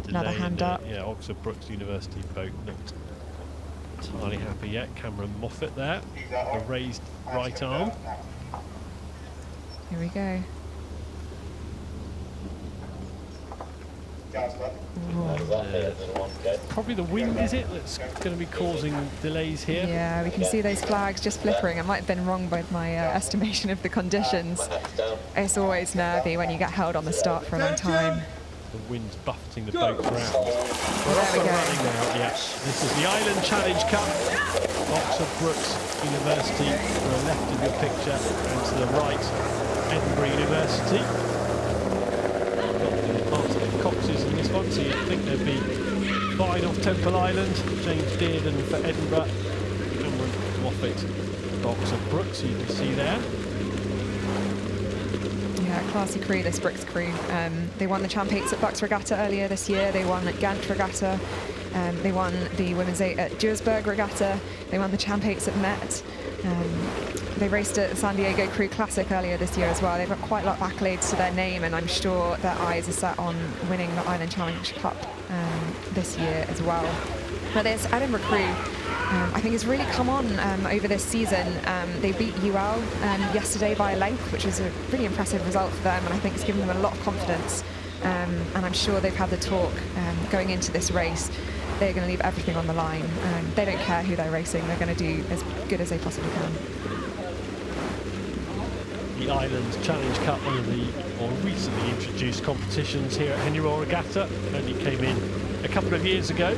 Another hand up. Yeah, Oxford Brookes University boat not entirely happy yet. Cameron Moffat there, the raised right arm. Here we go. Probably the wind, is it, that's going to be causing delays here? Yeah, we can see those flags just flickering. I might have been wrong by my estimation of the conditions. It's always nervy when you get held on the start for a long time. The wind's buffeting the boat round. There we go. Now. Yeah, this is the Island Challenge Cup. Oxford Brookes University to the left of the picture and to the right, Edinburgh University. Coxes in this one, so you'd think they'd be fine off Temple Island. James Dearden for Edinburgh, Cameron Moffat for Oxford Brookes, you can see there. Yeah, classy crew, this Brookes crew. They won the Champ 8s at Brookes Regatta earlier this year. They won at Ghent Regatta. They won the Women's 8 at Duisburg Regatta. They won the Champ 8s at Met. They raced at the San Diego Crew Classic earlier this year as well. They've got quite a lot of accolades to their name, and I'm sure their eyes are set on winning the Island Challenge Cup this year as well. But this Edinburgh crew, I think, has really come on over this season. They beat UL yesterday by a length, which was a really impressive result for them, and I think it's given them a lot of confidence. And I'm sure they've had the talk going into this race. They're going to leave everything on the line. They don't care who they're racing. They're going to do as good as they possibly can. The Island Challenge Cup, one of the more recently introduced competitions here at Henley Royal Regatta, only came in a couple of years ago.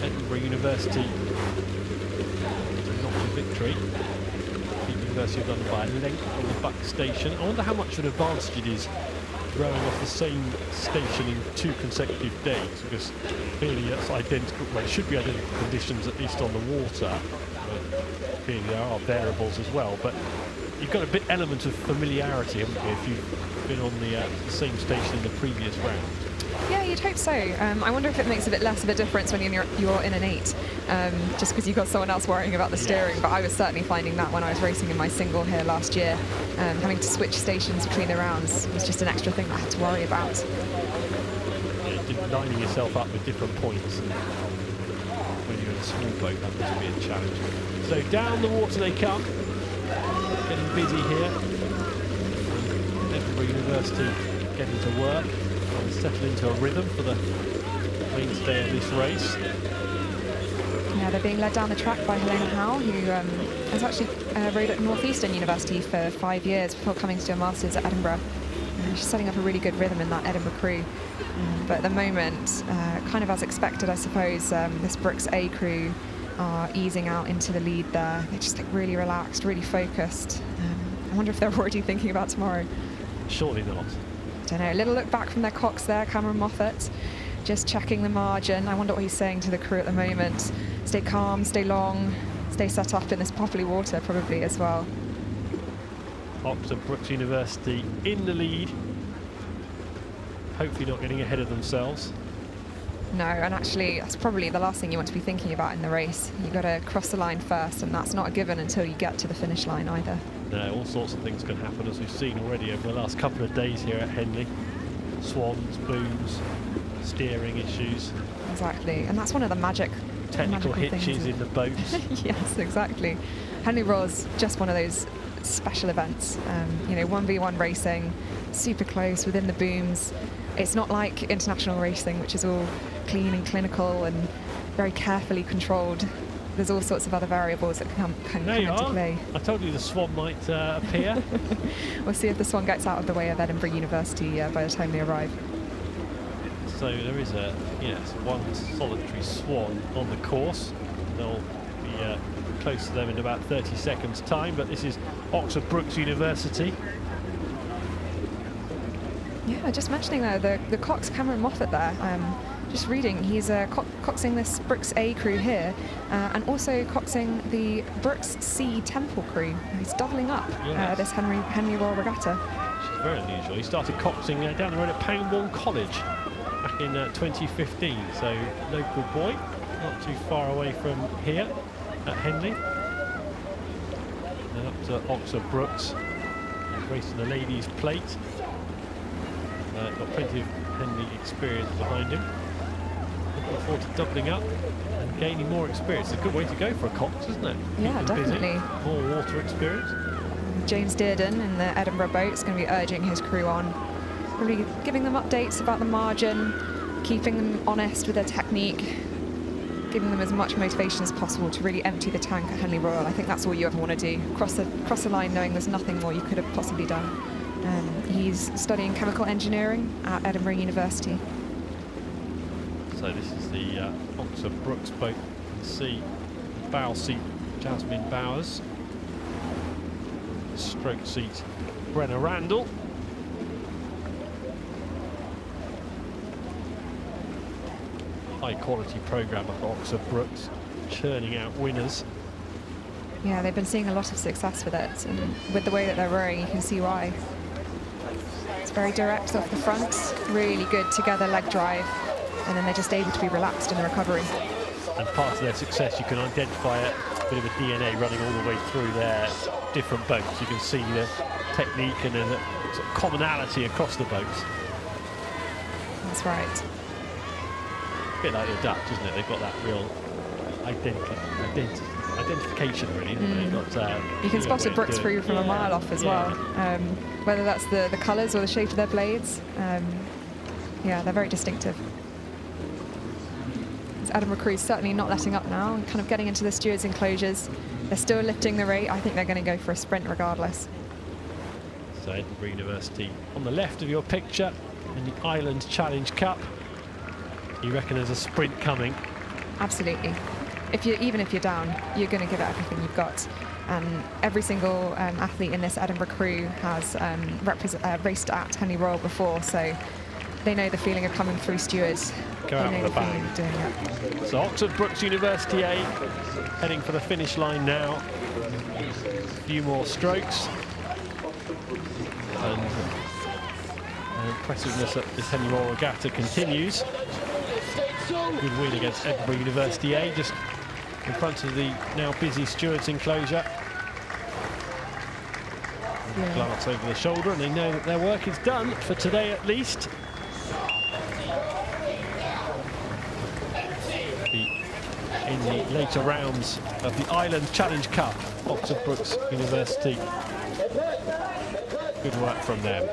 Edinburgh University not a victory. The University have done by a length on the Buck station. I wonder how much of an advantage it is rowing off the same station in 2 consecutive days, because clearly it's identical, well, it should be identical conditions at least on the water. Clearly there are variables as well, but you've got a bit element of familiarity, haven't you, if you've been on the same station in the previous round? Yeah, you'd hope so. I wonder if it makes a bit less of a difference when you're in an 8, just because you've got someone else worrying about the steering. Yes. But I was certainly finding that when I was racing in my single here last year. Having to switch stations between the rounds was just an extra thing I had to worry about. Yeah, lining yourself up with different points. And when you're in a small boat, that must be a challenge. So down the water they come. Getting busy here. Edinburgh University getting to work. And settle into a rhythm for the mainstay of this race. Yeah, they're being led down the track by Helena Howe, who has actually rowed at Northeastern University for 5 years before coming to do a Masters at Edinburgh. She's setting up a really good rhythm in that Edinburgh crew. But at the moment, kind of as expected, I suppose, this Brookes A crew are easing out into the lead there. They're just like really relaxed, really focused. I wonder if they're already thinking about tomorrow. Surely not. Don't know. A little look back from their cox there, Cameron Moffat, just checking the margin. I wonder what he's saying to the crew at the moment. Stay calm, stay long, stay set up in this poppy water probably as well. Oxford Brookes University in the lead. Hopefully not getting ahead of themselves. No, and actually that's probably the last thing you want to be thinking about in the race. You've got to cross the line first, and that's not a given until you get to the finish line either. No, all sorts of things can happen, as we've seen already over the last couple of days here at Henley. Swans, booms, steering issues. Exactly, and that's one of the technical hitches in the boats. Yes, exactly. Henley Royal's just one of those special events. You know, 1v1 racing, super close within the booms. It's not like international racing, which is all clean and clinical and very carefully controlled. There's all sorts of other variables that can come into play. I told you the Swan might appear. We'll see if the Swan gets out of the way of Edinburgh University by the time they arrive. So there is one solitary Swan on the course. They'll be close to them in about 30 seconds time, but this is Oxford Brookes University. Yeah, just mentioning there, the cox Cameron Moffat there, just reading, he's coxing this Brookes A crew here, and also coxing the Brookes C Temple crew. He's doubling up this Henley Royal Regatta. Which is very unusual. He started coxing down the road at Pangbourne College back in 2015, so local boy, not too far away from here at Henley. And up to Oxford Brookes. He's racing the ladies' plate. got plenty of Henley experience behind him. Looking forward to doubling up and gaining more experience. It's a good way to go for a Cox, isn't it? Yeah, definitely. More water experience. James Dearden in the Edinburgh boat is going to be urging his crew on, really giving them updates about the margin, keeping them honest with their technique, giving them as much motivation as possible to really empty the tank at Henley Royal. I think that's all you ever want to do. Cross the line knowing there's nothing more you could have possibly done. He's studying chemical engineering at Edinburgh University. So this is the Oxford Brookes boat. You can see the bow seat, Jasmine Bowers. Stroke seat, Brenna Randall. High quality programme at Oxford Brookes, churning out winners. Yeah, they've been seeing a lot of success with it, and with the way that they're rowing, you can see why. It's very direct off the front, really good together leg drive, and then they're just able to be relaxed in the recovery. And part of their success, you can identify a bit of a DNA running all the way through their different boats. You can see the technique and a sort of commonality across the boats. That's right. A bit like the Dutch, isn't it? They've got that real identification, really, haven't they? Got, you can spot a Brookes crew from a mile off as well, whether that's the colours or the shape of their blades. Yeah, they're very distinctive. Edinburgh crew's certainly not letting up now and kind of getting into the stewards' enclosures. They're still lifting the rate. I think they're going to go for a sprint regardless. So Edinburgh University on the left of your picture in the Island Challenge Cup. You reckon there's a sprint coming? Absolutely. Even if you're down, you're going to give it everything you've got. And every single athlete in this Edinburgh crew has raced at Henley Royal before, so they know the feeling of coming through stewards. Go out with a bang. So Oxford Brookes University A heading for the finish line now. A few more strokes. And impressiveness at this Henley Royal Regatta continues. Good win against Edinburgh University A, just in front of the now busy stewards' enclosure. Yeah. Glance over the shoulder, and they know that their work is done for today at least. In the later rounds of the Island Challenge Cup, Oxford Brookes University. Good work from them.